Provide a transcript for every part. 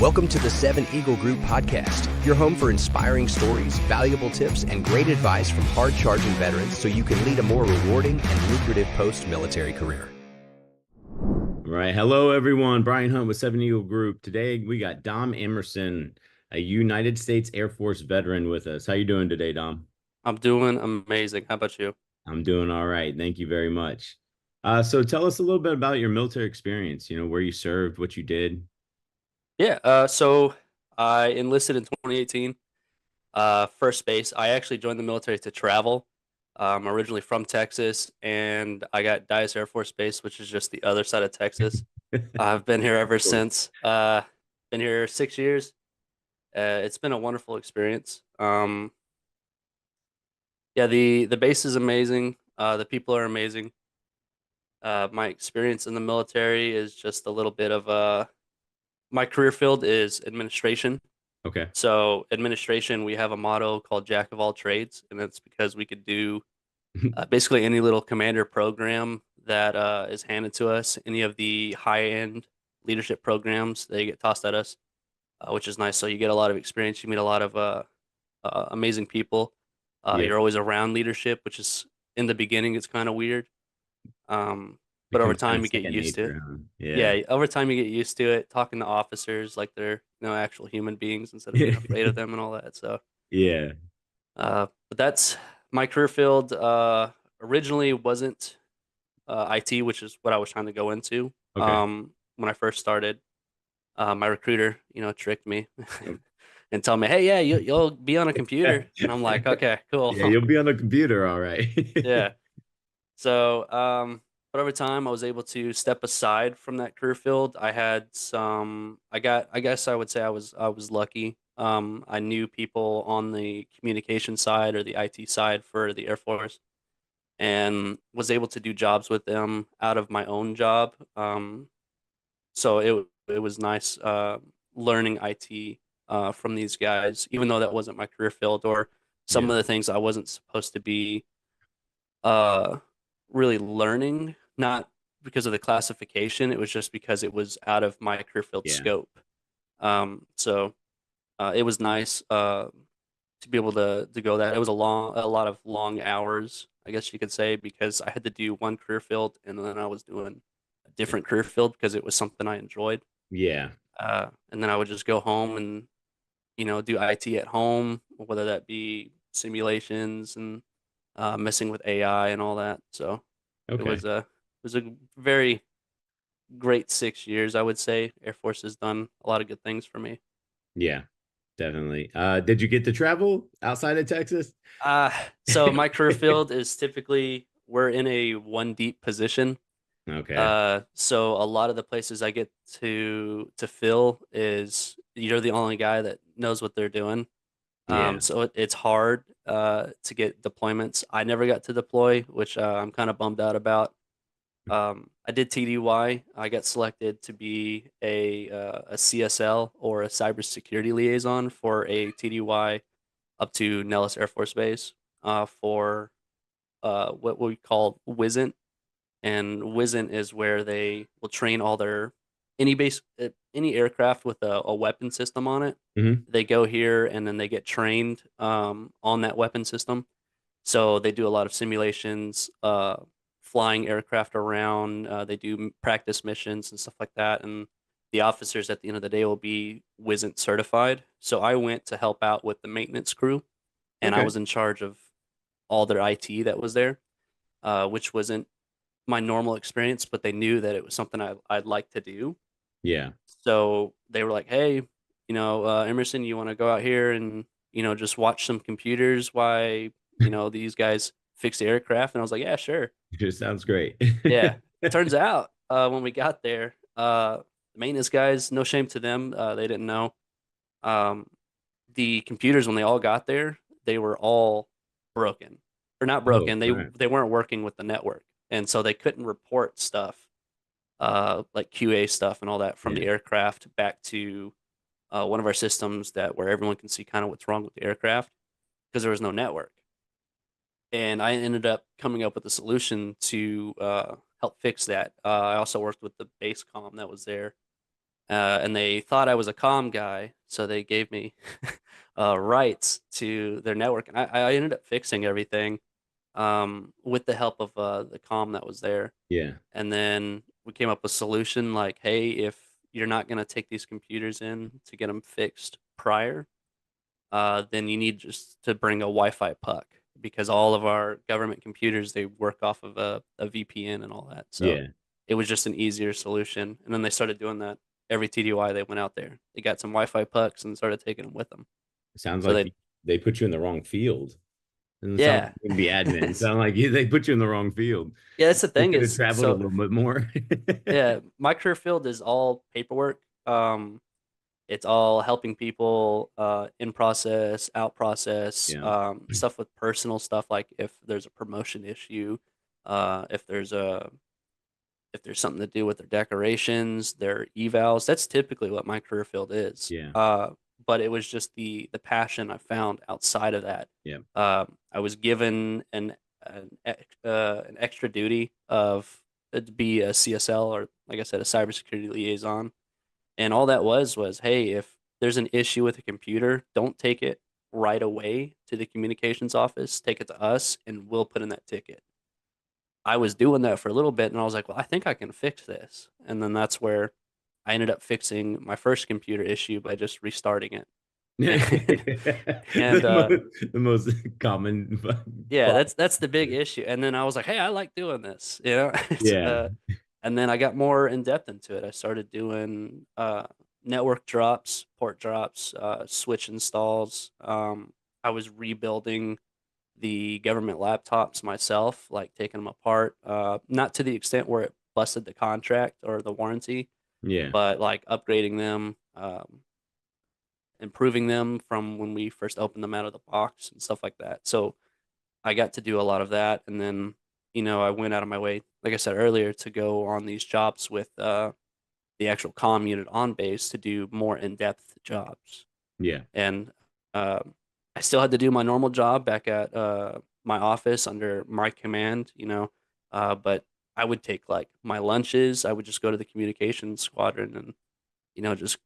Welcome to the 7 Eagle Group podcast, your home for inspiring stories, valuable tips, and great advice from hard-charging veterans so you can lead a more rewarding and lucrative post-military career. All right. Hello, everyone. Brian Hunt with 7 Eagle Group. Today, we got Dom Emerson, a United States Air Force veteran with us. How you doing today, Dom? I'm doing amazing. How about you? I'm doing all right. Thank you very much. So tell us a little bit about your military experience, where you served, what you did. So I enlisted in 2018. First base. I actually joined the military to travel. I'm originally from Texas, and I got Dyess Air Force Base, which is just the other side of Texas. I've been here ever since. Been here 6 years. It's been a wonderful experience. The base is amazing. The people are amazing. My experience in the military is just a little bit of my career field is administration. Okay. So administration, we have a motto called Jack of all trades, and that's because we could do basically any little commander program that is handed to us, any of the high-end leadership programs, they get tossed at us, which is nice. So you get a lot of experience. You meet a lot of amazing people. Yeah. You're always around leadership, which is in the beginning, it's kind of weird. But over Becomes time, kind you of get second used to it. nature, huh? Yeah, over time you get used to it, talking to officers like they're actual human beings instead of being afraid of them and all that. So, Yeah. but that's my career field. Originally wasn't IT, which is what I was trying to go into. Okay. When I first started, my recruiter, tricked me Oh. and told me, "Hey, yeah, you'll be on a computer," and I'm like, "Okay, cool." Yeah, you'll be on the computer, all right. Yeah. So, but over time, I was able to step aside from that career field. I had some. I guess I would say I was lucky. I knew people on the communication side or the IT side for the Air Force, and was able to do jobs with them out of my own job. So it was nice learning IT from these guys, even though that wasn't my career field or some Yeah. of the things I wasn't supposed to be uh, really learning, not because of the classification. It was just because it was out of my career field Yeah. scope. So it was nice to be able to go that. It was a lot of long hours, I guess you could say, because I had to do one career field and then I was doing a different career field because it was something I enjoyed. Yeah. And then I would just go home and do IT at home, whether that be simulations and messing with AI and all that. So it Okay. was a very great 6 years, I would say. Air Force has done a lot of good things for me. Yeah, definitely. Did you get to travel outside of Texas? So my career field is typically we're in a one deep position. Okay. So a lot of the places I get to fill is you're the only guy that knows what they're doing. Yeah. So it's hard to get deployments. I never got to deploy, which I'm kind of bummed out about. I did TDY. I got selected to be a CSL or a cybersecurity liaison for a TDY up to Nellis Air Force Base for what we call WISNT. And WISNT is where they will train all their any aircraft with a weapon system on it. Hmm. They go here and then they get trained on that weapon system. So they do a lot of simulations, flying aircraft around. They do practice missions and stuff like that. And the officers at the end of the day will be WISNT certified. So I went to help out with the maintenance crew, and I Okay. was in charge of all their IT that was there, which wasn't my normal experience, but they knew that it was something I'd like to do. Yeah. So they were like, "Hey, Emerson, you want to go out here and just watch some computers while these guys fix the aircraft?" And I was like, "Yeah, sure." It just sounds great. Yeah. Turns out when we got there, the maintenance guys, no shame to them, they didn't know. Um, the computers when they all got there, they were all broken or not Oh, broken. They right. they weren't working with the network, and so they couldn't report stuff like QA stuff and all that from the Yeah. aircraft back to one of our systems that where everyone can see kind of what's wrong with the aircraft because there was no network. And I ended up coming up with a solution to help fix that. I also worked with the base comm that was there, and they thought I was a comm guy, so they gave me rights to their network, and I ended up fixing everything with the help of the comm that was there. Yeah. And then we came up with a solution like, hey, if you're not going to take these computers in to get them fixed prior, then you need just to bring a Wi-Fi puck because all of our government computers, they work off of a VPN and all that. So Yeah. it was just an easier solution. And then they started doing that every TDY they went out there. They got some Wi-Fi pucks and started taking them with them. It sounds So like they, they put you in the wrong field. Doesn't sound like yeah. you can be admin. It sounds like they put you in the wrong field. Yeah, that's the You thing could have is, traveled a so little bit more. yeah, my career field is all paperwork. It's all helping people in process, out process, Yeah. stuff with personal stuff like if there's a promotion issue, if there's something to do with their decorations, their evals. That's typically what my career field is. Yeah. But it was just the passion I found outside of that. Yeah. I was given an extra duty of to be a CSL, or like I said, a cybersecurity liaison. And all that was, hey, if there's an issue with a computer, don't take it right away to the communications office. Take it to us, and we'll put in that ticket. I was doing that for a little bit, and I was like, well, I think I can fix this. And then that's where I ended up fixing my first computer issue by just restarting it. And The most common yeah, problem. that's the big issue. And then I was like, hey, I like doing this, you know. Yeah. And then I got more in depth into it. I started doing network drops, port drops, switch installs. I was rebuilding the government laptops myself, like taking them apart. Not to the extent where it busted the contract or the warranty, Yeah. but like upgrading them, improving them from when we first opened them out of the box and stuff like that. So I got to do a lot of that, and then I went out of my way, like I said earlier, to go on these jobs with the actual comm unit on base to do more in-depth jobs. Yeah. And uh, I still had to do my normal job back at my office under my command, but I would take like my lunches. I would just go to the communications squadron and just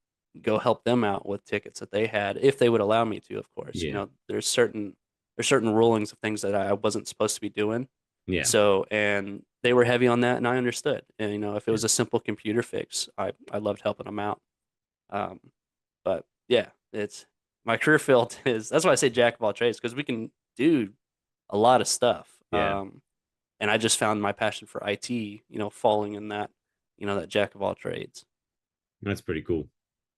go help them out with tickets that they had if they would allow me to. Of course, Yeah. there's certain rulings of things that I wasn't supposed to be doing. Yeah. So, and they were heavy on that, and I understood. And if it Yeah. was a simple computer fix, I loved helping them out. Um, but yeah, it's my career field is that's why I say jack of all trades because we can do a lot of stuff. Yeah. And I just found my passion for IT, falling in that jack of all trades. That's pretty cool.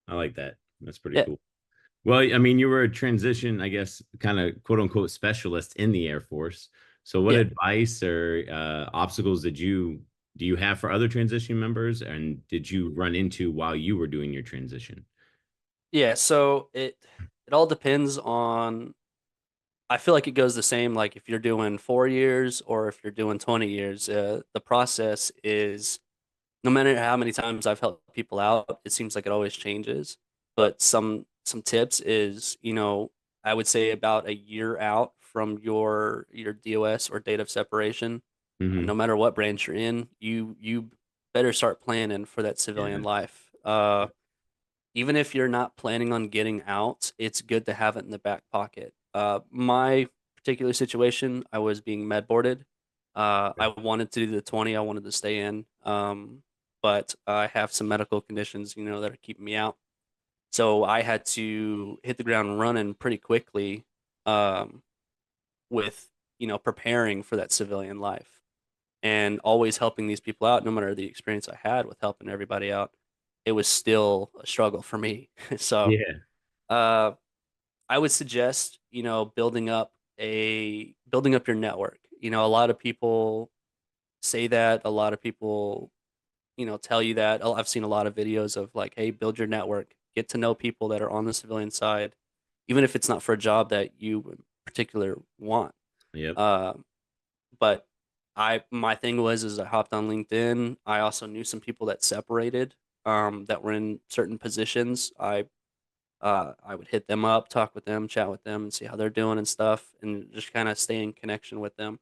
I like that. That's pretty Yeah, cool. Well, I mean, you were a transition, I guess, kind of quote unquote specialist in the Air Force. So what yeah, advice or obstacles do you have for other transition members? And did you run into while you were doing your transition? yeah. So it all depends on. I feel like it goes the same. Like if you're doing 4 years or if you're doing 20 years, the process is no matter how many times I've helped people out, it seems like it always changes. But some tips is, I would say about a year out from your DOS or date of separation, no Hmm. matter what branch you're in, you better start planning for that civilian Yeah. life. Even if you're not planning on getting out, it's good to have it in the back pocket. My particular situation, I was being med boarded. I wanted to do the 20. I wanted to stay in, but I have some medical conditions, that are keeping me out. So I had to hit the ground running pretty quickly, um, with preparing for that civilian life and always helping these people out. No matter the experience I had with helping everybody out, it was still a struggle for me. So Yeah. uh, I would suggest, building up your network. A lot of people say that. A lot of people, tell you that. I've seen a lot of videos of like, hey, build your network, get to know people that are on the civilian side, even if it's not for a job that you in particular want. Yep. Uh, but my thing was is I hopped on LinkedIn. I also knew some people that separated, that were in certain positions. I would hit them up, talk with them, chat with them, and see how they're doing and stuff, and just kind of stay in connection with them.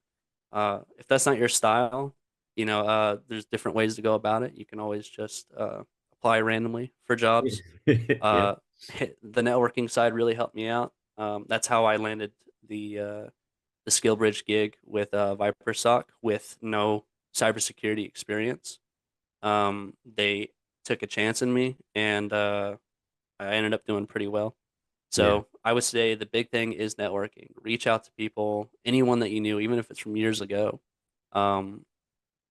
If that's not your style, there's different ways to go about it. You can always just apply randomly for jobs. Yep. Uh, the networking side really helped me out. That's how I landed the SkillBridge gig with VIPR-SOC with no cybersecurity experience. They took a chance in me, and I ended up doing pretty well. Yeah. So I would say the big thing is networking. Reach out to people, anyone that you knew, even if it's from years ago. Um,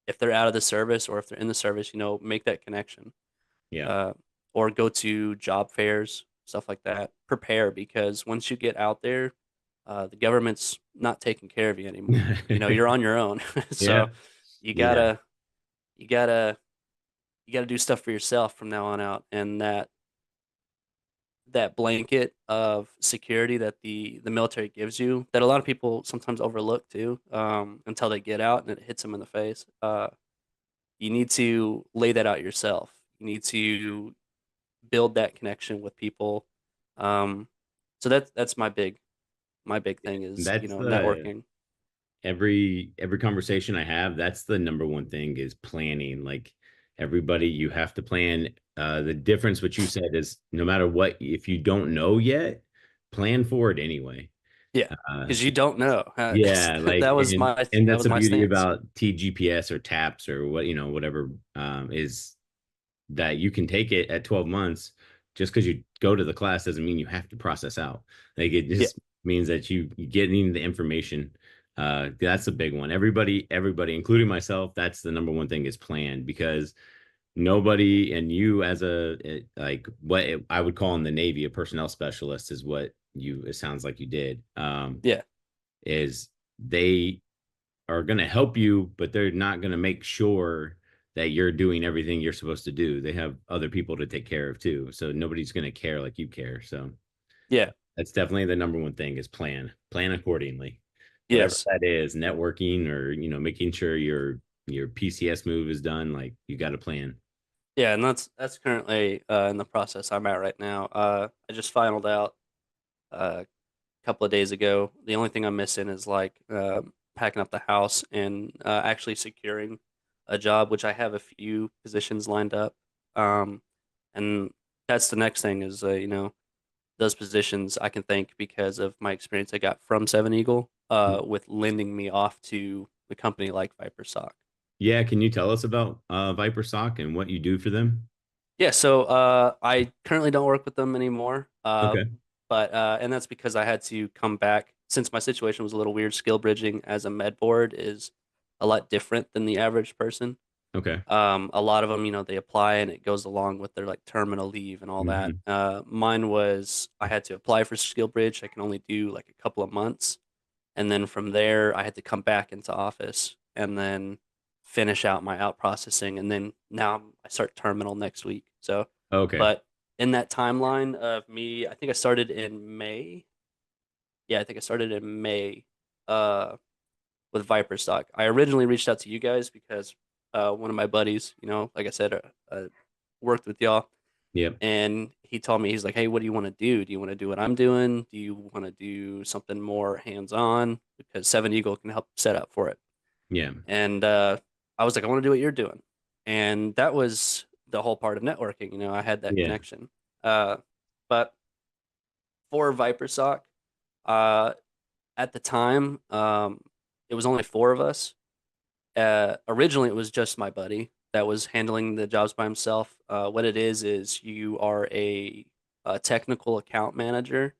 if they're out of the service or if they're in the service, make that connection. Yeah. Uh, or go to job fairs, stuff like that. Prepare, because once you get out there, the government's not taking care of you anymore. You're on your own. Yeah. So you Yeah. gotta you gotta you gotta do stuff for yourself from now on out. And that blanket of security that the military gives you, that a lot of people sometimes overlook too, until they get out and it hits them in the face. You need to lay that out yourself. You need to build that connection with people. Um, so that's my big thing is, That's the networking. every conversation I have, that's the number one thing is planning. Like everybody, you have to plan. The difference, what you said, is no matter what, if you don't know yet, plan for it anyway. Yeah, Uh, because you don't know. yeah, like That was my and that that's was the my beauty stance. about TGPS or TAPS or whatever is that you can take it at 12 months. Just because you go to the class doesn't mean you have to process out. Like it Yeah, just means that you getting the information. That's a big one. Everybody, including myself, that's the number one thing is plan, because nobody, and you as like what I would call in the Navy a personnel specialist is what it sounds like you did. yeah, Is they are going to help you, but they're not going to make sure that you're doing everything you're supposed to do. They have other people to take care of too. So nobody's going to care like you care. So yeah. that's definitely the number one thing is plan accordingly. Whatever Yes. that is, networking or, making sure your PCS move is done. Like you got to plan. Yeah, and that's currently in the process I'm at right now. I just finalized out a couple of days ago. The only thing I'm missing is like packing up the house and actually securing a job, which I have a few positions lined up. Um, and that's the next thing is those positions I can thank because of my experience I got from Seven Eagle with lending me off to the company like VIPR-SOC. Yeah. Can you tell us about VIPR-SOC and what you do for them? Yeah, so I currently don't work with them anymore, Okay. but and that's because I had to come back since my situation was a little weird. Skill bridging as a med board is a lot different than the average person. Okay. A lot of them, they apply and it goes along with their like terminal leave and all that. Hmm. Mine was I had to apply for skill bridge. I can only do like a couple of months, and then from there I had to come back into office and then finish out my out processing, and then now I start terminal next week. So, Okay. but in that timeline of me, I think I started in May. Yeah, I think I started in May uh, with VIPR-SOC. I originally reached out to you guys because one of my buddies, like I said, worked with y'all, Yep. and he told me, he's like, "Hey, what do you want to do? Do you want to do what I'm doing? Do you want to do something more hands-on? Because Seven Eagle can help set up for it." Yeah. And I was like, "I want to do what you're doing," and that was the whole part of networking. I had that Yeah. connection. But for VIPR-SOC, uh, at the time, it was only four of us. Originally, it was just my buddy that was handling the jobs by himself. What it is you are a technical account manager,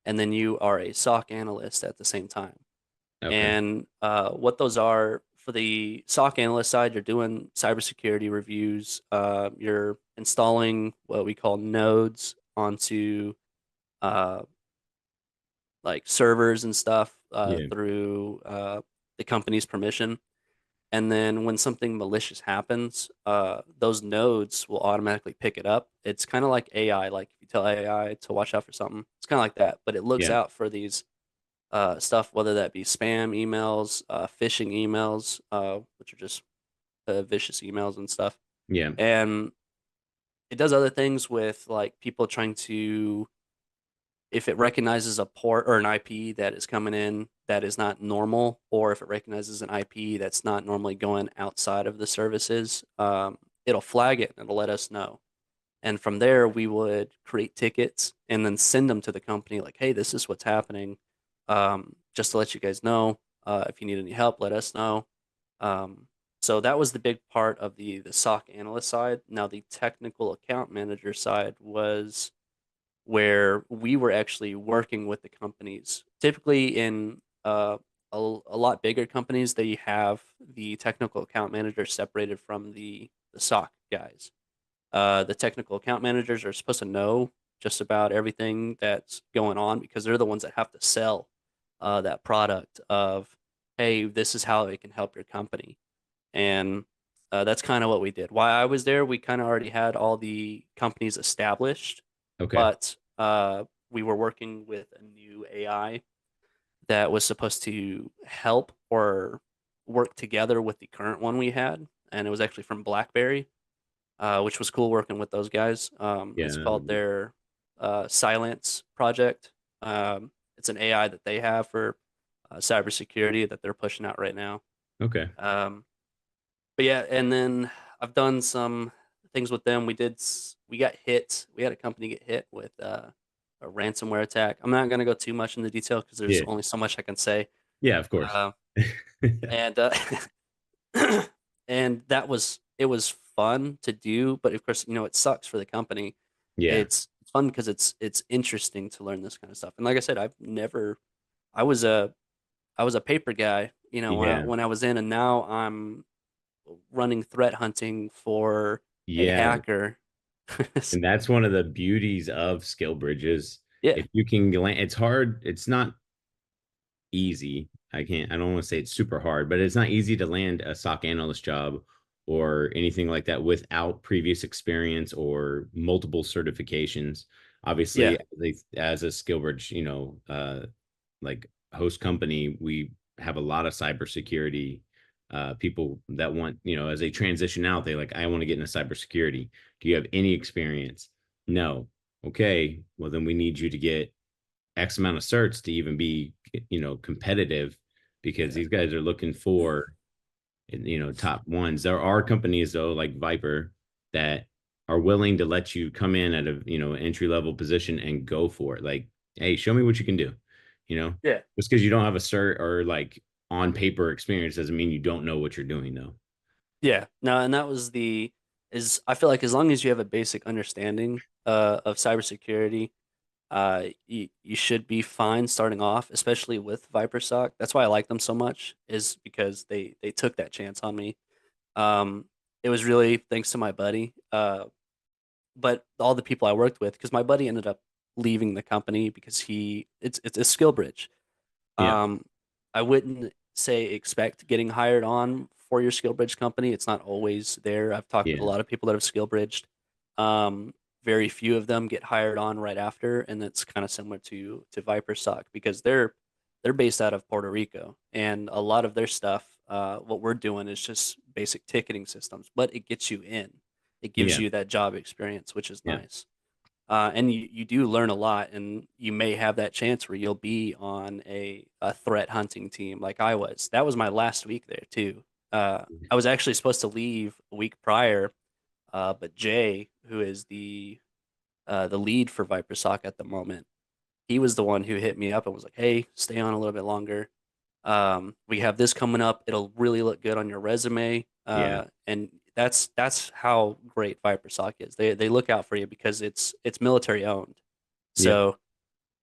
and then you are a SOC analyst at the same time. Okay. And what those are for the SOC analyst side, you're doing cybersecurity reviews. You're installing what we call nodes onto uh, like servers and stuff Yeah. through the company's permission. And then when something malicious happens, those nodes will automatically pick it up. It's kind of like AI. Like if you tell AI to watch out for something, it's kind of like that. But it looks Yeah. out for these stuff, whether that be spam emails, phishing emails, which are just vicious emails and stuff. Yeah. And it does other things with like people trying to, if it recognizes a port or an IP that is coming in that is not normal, or if it recognizes an IP that's not normally going outside of the services, it'll flag it and it'll let us know. And from there, we would create tickets and then send them to the company like, hey, this is what's happening. Just to let you guys know, if you need any help, let us know. Um, so that was the big part of the SOC analyst side. Now the technical account manager side was where we were actually working with the companies. Typically in a lot bigger companies, they have the technical account manager separated from the SOC guys. The technical account managers are supposed to know just about everything that's going on because they're the ones that have to sell that product of, hey, this is how it can help your company. And that's kind of what we did. While I was there, we kind of already had all the companies established, Okay. but we were working with a new AI that was supposed to help or work together with the current one we had. And it was actually from BlackBerry, which was cool working with those guys. It's Yeah. called their Silence project. It's an AI that they have for cybersecurity that they're pushing out right now. Okay. Um, but yeah, and then I've done some things with them. We got hit. We had a company get hit with a ransomware attack. I'm not gonna go too much into detail because there's Yeah. only so much I can say. Yeah, of course. Uh, and and it was fun to do, but of course, it sucks for the company. Yeah. It's fun because it's interesting to learn this kind of stuff. And like I said, I was a I was a paper guy, Yeah. when I was in, and now I'm running threat hunting for a Yeah. hacker. And that's one of the beauties of skill bridges. Yeah, If you can land, it's hard. It's not easy. I don't want to say it's super hard, but it's not easy to land a SOC analyst job or anything like that without previous experience or multiple certifications. yeah, Obviously, as a skill bridge, like host company, we have a lot of cybersecurity people that want, as they transition out, they like, I want to get into cybersecurity. Do you have any experience? No. Okay. Well, then we need you to get X amount of certs to even be, competitive because yeah, these guys are looking for, top ones. There are companies though, like VIPR, that are willing to let you come in at a, entry level position and go for it. Like, hey, show me what you can do. You know, yeah. just because you don't have a cert or like on paper experience doesn't mean you don't know what you're doing though. Yeah. No, and that was the is I feel like as long as you have a basic understanding of cybersecurity, you should be fine starting off, especially with VIPR-SOC. That's why I like them so much, is because they took that chance on me. Um, it was really thanks to my buddy, but all the people I worked with, because my buddy ended up leaving the company because it's a skill bridge. Yeah. Um, I wouldn't say expect getting hired on for your skill bridge company. It's not always there. I've talked with a Yeah. lot of people that have skill bridged. Um, Very few of them get hired on right after, and it's kind of similar to VIPR-SOC because they're based out of Puerto Rico, and a lot of their stuff, what we're doing is just basic ticketing systems, but it gets you in. It gives Yeah. you that job experience, which is Yeah. nice. And you do learn a lot, and you may have that chance where you'll be on a threat hunting team like I was. That was my last week there too. I was actually supposed to leave a week prior, but Jay, who is the lead for VIPR-SOC at the moment, he was the one who hit me up and was like, "Hey, stay on a little bit longer. We have this coming up. It'll really look good on your resume." Yeah. And that's how great VIPR-SOC is. They look out for you because it's military owned. Yep. So,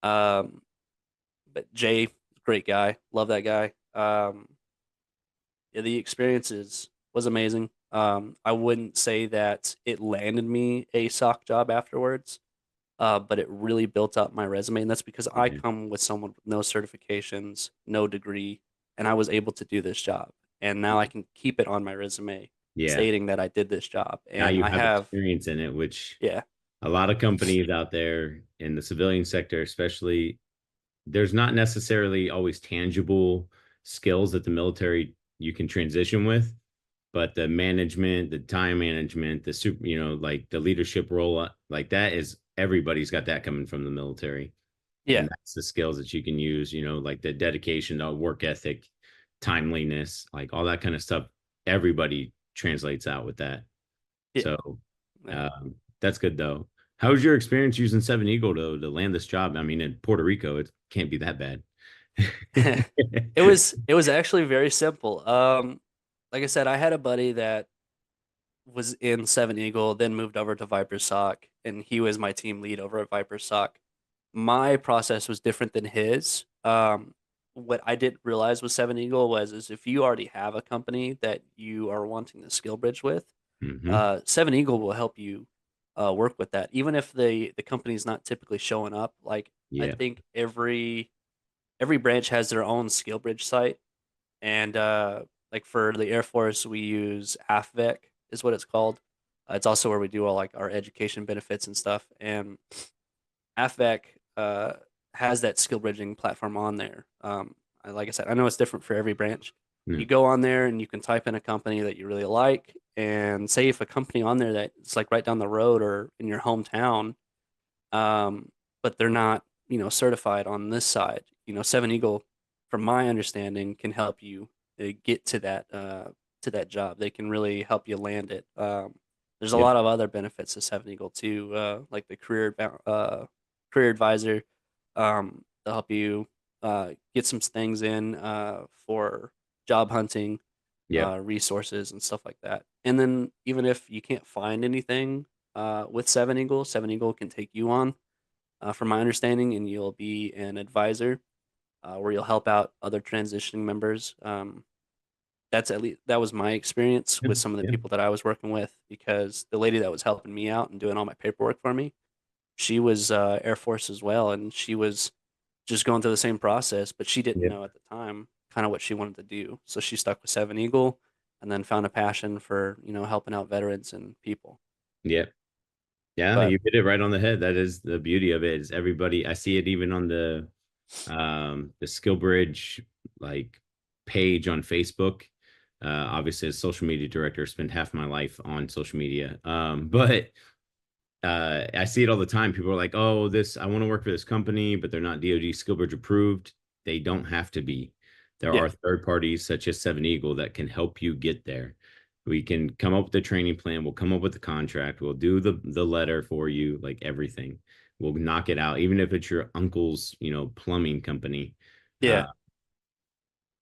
um, but Jay, great guy, love that guy. Yeah, the experiences was amazing. I wouldn't say that it landed me a SOC job afterwards, but it really built up my resume, and that's because I Yeah. come with someone with no certifications, no degree, and I was able to do this job. And now I can keep it on my resume, Yeah. stating that I did this job. Now And you I have have, experience in it, which yeah, a lot of companies out there in the civilian sector, especially, there's not necessarily always tangible skills that the military you can transition with, but the management, the time management, the super, like the leadership role, like that is everybody's got that coming from the military. yeah, And that's the skills that you can use, like the dedication, the work ethic, timeliness, like all that kind of stuff. Everybody translates out with that. yeah, So, yeah. um, That's good though. How was your experience using Seven Eagle to land this job? I mean, in Puerto Rico, it can't be that bad. It was actually very simple. Like I said, I had a buddy that was in Seven Eagle, then moved over to VIPR-SOC, and he was my team lead over at VIPR-SOC. My process was different than his. What I didn't realize with Seven Eagle was is if you already have a company that you are wanting to skill bridge with, Hmm. Seven Eagle will help you work with that, even if the company is not typically showing up. Like I Yeah. think every branch has their own skill bridge site, and like for the Air Force, we use AFVEC is what it's called. It's also where we do all like our education benefits and stuff. And AFVEC has that skill bridging platform on there. Like I said, I know it's different for every branch. Yeah. You go on there and you can type in a company that you really like, and say if a company on there that's like right down the road or in your hometown, um, but they're not, certified on this side. Seven Eagle, from my understanding, can help you get to that job. They can really help you land it. There's a Yep. lot of other benefits to Seven Eagle too, like the career advisor. They'll help you get some things in for job hunting, Yep. resources and stuff like that. And then even if you can't find anything with Seven Eagle can take you on, from my understanding, and you'll be an advisor where you'll help out other transitioning members. That's at least that was my experience with some of the Yeah. people that I was working with, because the lady that was helping me out and doing all my paperwork for me, she was Air Force as well, and she was just going through the same process, but she didn't Yep. know at the time kind of what she wanted to do. So she stuck with Seven Eagle, and then found a passion for helping out veterans and people. Yep. Yeah, But you hit it right on the head. That is the beauty of it. Is everybody, I see it even on the Skill Bridge like page on Facebook. Obviously as social media director, spend half my life on social media. But I see it all the time. People are like, "Oh, this I want to work for this company, but they're not DoD SkillBridge approved." They don't have to be. There yeah, are third parties such as Seven Eagle that can help you get there. We can come up with a training plan. We'll come up with the contract. We'll do the letter for you, like everything. We'll knock it out, even if it's your uncle's, plumbing company. yeah,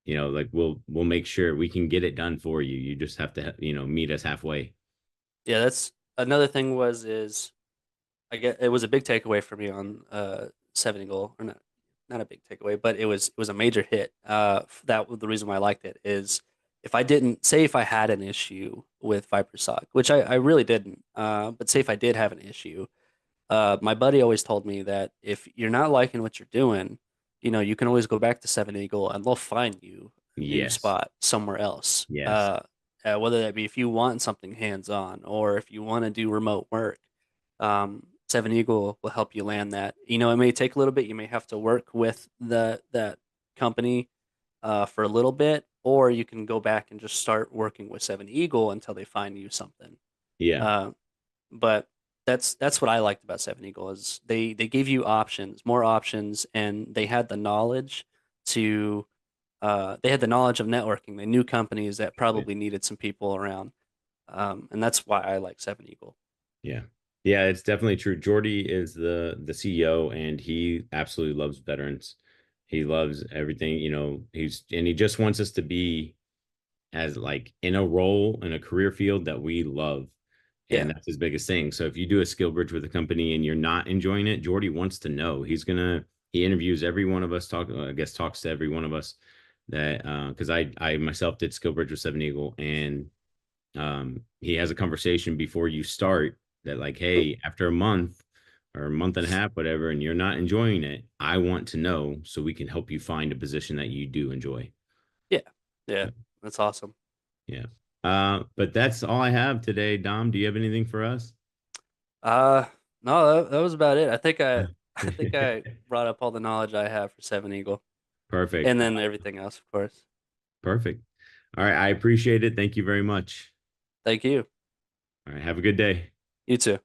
Uh, like we'll make sure we can get it done for you. You just have to, meet us halfway. yeah. That's another thing is I get it was a big takeaway for me on Seven Eagle, or not a big takeaway, but it was a major hit. That was the reason why I liked it is if I didn't say if I had an issue with VIPR-SOC, which I really didn't, but say if I did have an issue, my buddy always told me that if you're not liking what you're doing, you can always go back to Seven Eagle and they'll find you a new Yes. spot somewhere else. Yes. Whether that be if you want something hands-on or if you want to do remote work, Seven Eagle will help you land that. It may take a little bit. You may have to work with that company for a little bit, or you can go back and just start working with Seven Eagle until they find you something. Yeah. Uh, but that's what I liked about Seven Eagle is they gave you options, more options, and they had the knowledge of networking. They knew companies that probably needed some people around, and that's why I like Seven Eagle. Yeah. Yeah, it's definitely true. Jordy is the CEO and he absolutely loves veterans. He loves everything, he just wants us to be as like in a role in a career field that we love. And Yeah, that's his biggest thing. So if you do a skill bridge with a company and you're not enjoying it, Jordy wants to know. He interviews every one of us, I guess talks to every one of us that because I myself did skill bridge with Seven Eagle, and he has a conversation before you start that like, hey, after a month or a month and a half, whatever, and you're not enjoying it, I want to know so we can help you find a position that you do enjoy. yeah, yeah. That's awesome. Yeah. But that's all I have today. Dom, do you have anything for us? Uh, no, that was about it. I think I brought up all the knowledge I have for Seven Eagle, Perfect. and then everything else, of course. Perfect. All right. I appreciate it. Thank you very much. Thank you. All right. Have a good day. You too.